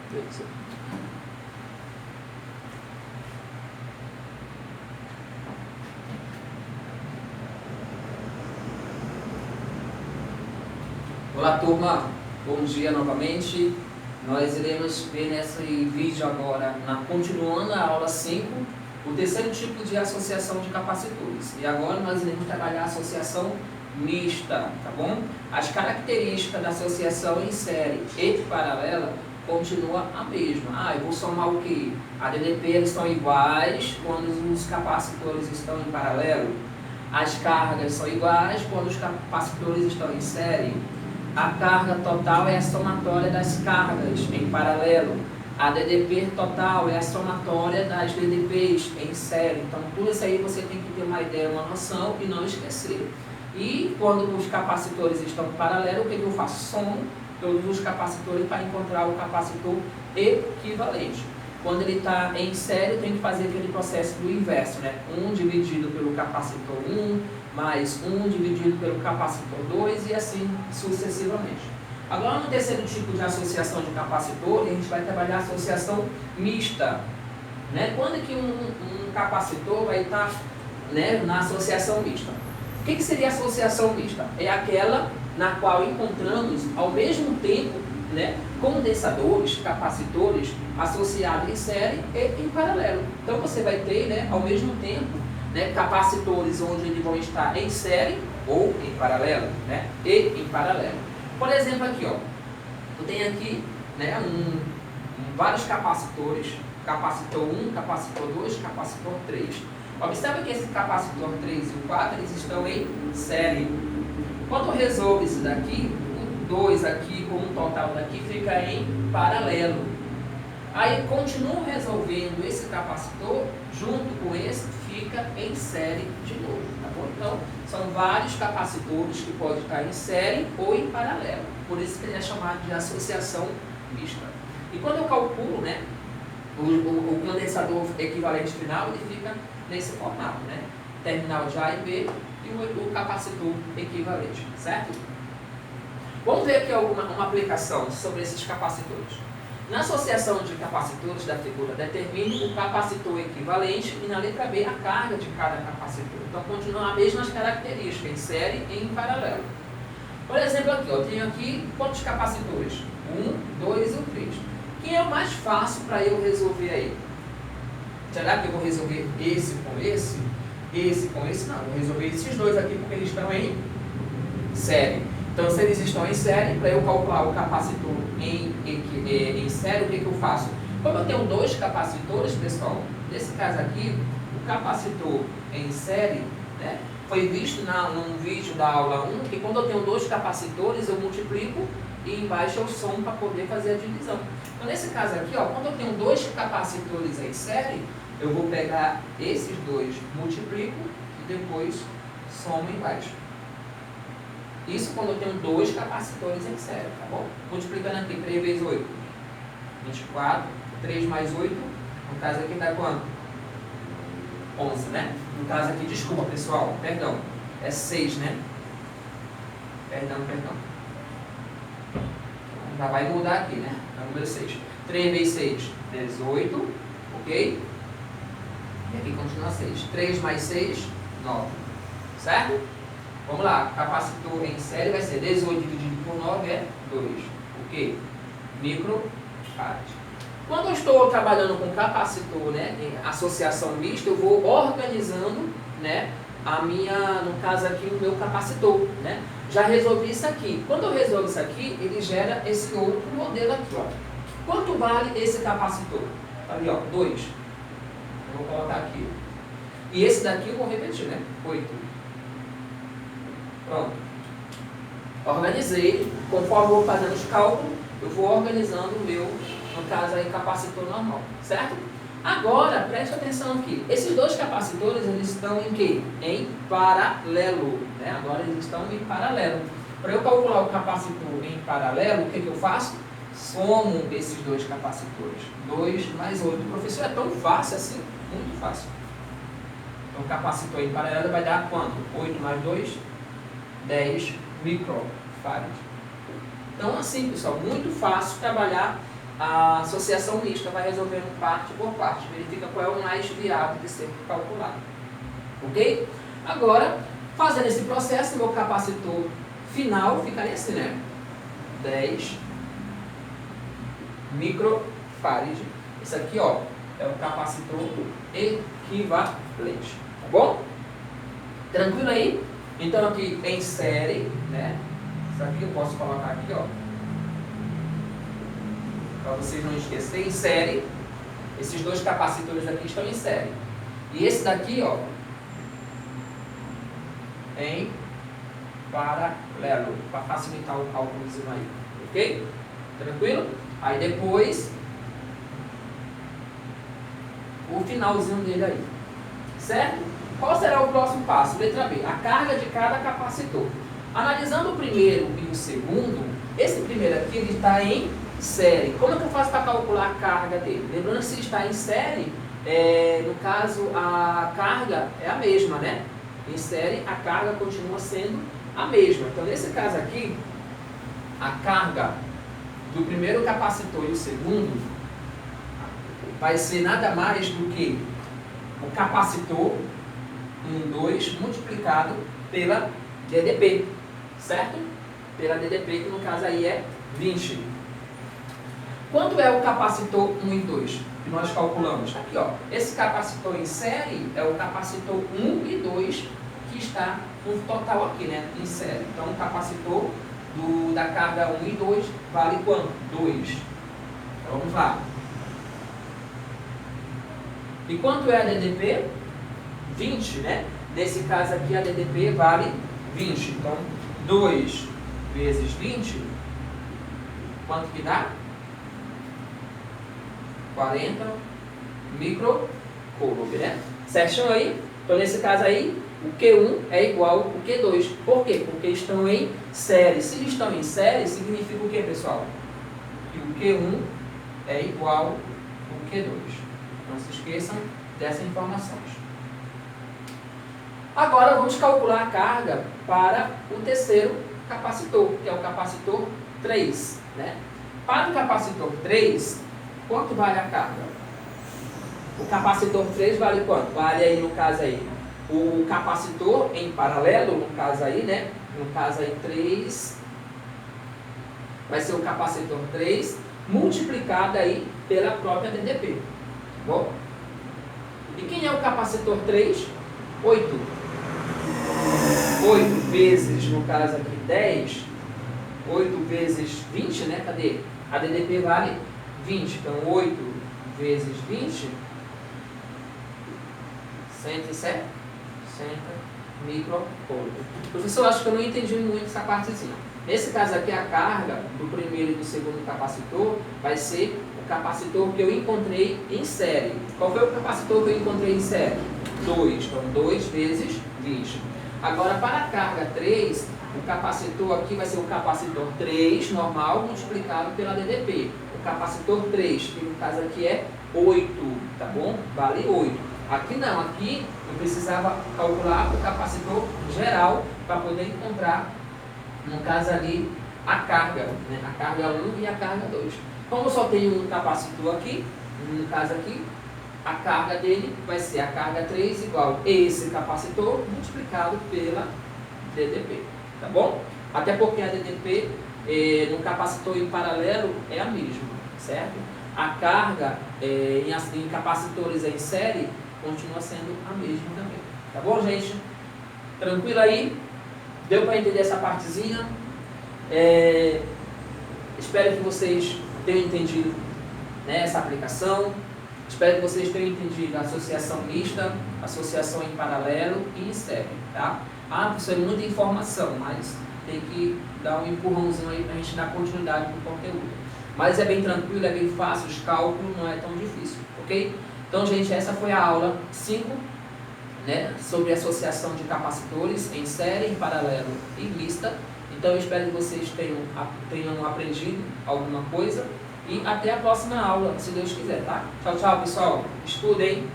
Beleza. Olá, turma. Bom dia novamente. Nós iremos ver nesse vídeo agora, continuando a aula 5, o terceiro tipo de associação de capacitores. E agora nós iremos trabalhar a associação mista, tá bom? As características da associação em série e paralela continua a mesma. Eu vou somar o quê? A DDP eles são iguais quando os capacitores estão em paralelo. As cargas são iguais quando os capacitores estão em série. A carga total é a somatória das cargas em paralelo. A DDP total é a somatória das DDPs em série. Então, tudo isso aí você tem que ter uma ideia, uma noção e não esquecer. E quando os capacitores estão em paralelo, o que eu faço? Somo todos os capacitores para encontrar o capacitor equivalente. Quando ele está em série, eu tenho que fazer aquele processo do inverso, né? 1 dividido pelo capacitor 1, mais 1 dividido pelo capacitor 2 e assim sucessivamente. Agora, no terceiro tipo de associação de capacitor, a gente vai trabalhar a associação mista. Né? Quando que um capacitor vai estar, né, na associação mista? O que seria a associação mista? É aquela na qual encontramos, ao mesmo tempo, né, condensadores, capacitores associados em série e em paralelo. Então, você vai ter, né, ao mesmo tempo, né, capacitores onde eles vão estar em série ou em paralelo, né, e em paralelo. Por exemplo, aqui, ó, eu tenho aqui, né, vários capacitores, capacitor 1, capacitor 2, capacitor 3. Observe que esse capacitor 3 e o 4 eles estão em série. Quando eu resolvo isso daqui, o 2 aqui com o total daqui fica em paralelo. Aí continuo resolvendo esse capacitor junto com esse, fica em série de novo, tá bom? Então, são vários capacitores que podem estar em série ou em paralelo. Por isso que ele é chamado de associação mista. E quando eu calculo, né, o condensador equivalente final, ele fica nesse formato, né? Terminal de A e B e o capacitor equivalente, certo? Vamos ver aqui uma aplicação sobre esses capacitores. Na associação de capacitores da figura, determine o capacitor equivalente e na letra B a carga de cada capacitor. Então, continuam as mesmas características, em série e em paralelo. Por exemplo, aqui, eu tenho aqui quantos capacitores? 1, 2 e 3. Quem é o mais fácil para eu resolver aí? Será que eu vou resolver esse com esse? Esse com esse? Não, eu vou resolver esses dois aqui porque eles estão em série. Então, se eles estão em série, para eu calcular o capacitor em série, o que eu faço? Como eu tenho dois capacitores, pessoal, nesse caso aqui, o capacitor em série, né, foi visto num vídeo da aula 1, que quando eu tenho dois capacitores, eu multiplico e embaixo eu somo para poder fazer a divisão. Então, nesse caso aqui, ó, quando eu tenho dois capacitores em série, eu vou pegar esses dois, multiplico e depois somo embaixo. Isso quando eu tenho dois capacitores em série, tá bom? Multiplicando aqui, 3 vezes 8, 24, 3 mais 8, no caso aqui dá quanto? 11, né? No caso aqui, desculpa pessoal, perdão, é 6, né? Perdão. Já vai mudar aqui, né? É o número 6. 3 vezes 6, 18, ok? E aqui continua 6. 3 mais 6, 9, certo? Vamos lá, capacitor em série vai ser 18 dividido por 9 é 2. O quê? Microfarad. Quando eu estou trabalhando com capacitor, né, em associação mista, eu vou organizando, né, no caso aqui, o meu capacitor, né? Já resolvi isso aqui. Quando eu resolvo isso aqui, ele gera esse outro modelo aqui, ó. Quanto vale esse capacitor? Ali, ó, 2. Eu vou colocar aqui. E esse daqui eu vou repetir, né? 8. Pronto. Organizei. Conforme eu vou fazendo os cálculos, eu vou organizando o meu, no caso aí, capacitor normal. Certo? Agora, preste atenção aqui. Esses dois capacitores, eles estão em quê? Em paralelo. Né? Agora eles estão em paralelo. Para eu calcular o capacitor em paralelo, o que eu faço? Somo esses dois capacitores. 2 mais 8. Professor, é tão fácil assim? Muito fácil. Então, o capacitor em paralelo vai dar quanto? 8 mais 2, 10 microfarad. Então, assim, pessoal, muito fácil trabalhar a associação mista vai resolvendo parte por parte, verifica qual é o mais viável de ser calculado. Ok? Agora, fazendo esse processo, meu capacitor final ficaria assim, né? 10 microfarad. Esse aqui, ó, é o capacitor equivalente. Tá bom? Tranquilo aí? Então aqui em série, né? Isso aqui eu posso colocar aqui, ó, para vocês não esquecerem, em série. Esses dois capacitores aqui estão em série. E esse daqui, ó, em paralelo, para facilitar o cálculozinho aí. Ok? Tranquilo? Aí depois, o finalzinho dele aí. Certo? Qual será o próximo passo? Letra B. A carga de cada capacitor. Analisando o primeiro e o segundo, esse primeiro aqui ele está em série. Como é que eu faço para calcular a carga dele? Lembrando que se está em série, no caso a carga é a mesma, né? Em série a carga continua sendo a mesma. Então nesse caso aqui, a carga do primeiro capacitor e o segundo vai ser nada mais do que o capacitor 1, 2 multiplicado pela DDP, certo? Pela DDP, que no caso aí é 20. Quanto é o capacitor 1 e 2? Que nós calculamos aqui, ó. Esse capacitor em série é o capacitor 1 e 2 que está no total aqui, né? Em série. Então o capacitor da carga 1 e 2 vale quanto? 2. Então vamos lá. E quanto é a DDP? 20, né? Nesse caso aqui a DDP vale 20. Então 2 vezes 20, quanto que dá? 40 microcoulomb, né? Certinho aí? Então nesse caso aí, o Q1 é igual ao Q2. Por quê? Porque estão em série. Se estão em série, significa o que, pessoal? Que o Q1 é igual ao Q2. Não se esqueçam dessas informações. Agora vamos calcular a carga para o terceiro capacitor, que é o capacitor 3. Né? Para o capacitor 3, quanto vale a carga? O capacitor 3 vale quanto? Vale aí, no caso aí, o capacitor em paralelo, no caso aí, né? No caso aí 3, vai ser o capacitor 3 multiplicado aí pela própria DDP. Tá bom? E quem é o capacitor 3? 8. 8 vezes, no caso aqui, 10. 8 vezes 20, né? Cadê? A DDP vale 20. Então, 8 vezes 20, 160 microcoulomb. Professor, acho que eu não entendi muito essa partezinha. Nesse caso aqui, a carga do primeiro e do segundo capacitor vai ser o capacitor que eu encontrei em série. Qual foi o capacitor que eu encontrei em série? 2. Então, 2 vezes 20. Agora, para a carga 3, o capacitor aqui vai ser o capacitor 3 normal multiplicado pela DDP. O capacitor 3, que no caso aqui é 8, tá bom? Vale 8. Aqui não, aqui eu precisava calcular o capacitor geral para poder encontrar, no caso ali, a carga, né? A carga 1 e a carga 2. Como eu só tenho um capacitor aqui, no caso aqui, a carga dele vai ser a carga 3 igual a esse capacitor multiplicado pela DDP, tá bom? Até porque a DDP no capacitor em paralelo é a mesma, certo? A carga em capacitores em série continua sendo a mesma também, tá bom, gente? Tranquilo aí? Deu para entender essa partezinha? Espero que vocês tenham entendido, né, essa aplicação. Espero que vocês tenham entendido a associação mista, associação em paralelo e em série, tá? Professor, é muita informação, mas tem que dar um empurrãozinho aí para a gente dar continuidade no conteúdo. Mas é bem tranquilo, é bem fácil, os cálculos não é tão difícil, ok? Então, gente, essa foi a aula 5, né, sobre associação de capacitores em série, em paralelo e mista. Então, eu espero que vocês tenham aprendido alguma coisa. E até a próxima aula, se Deus quiser, tá? Tchau, tchau, pessoal. Estudem.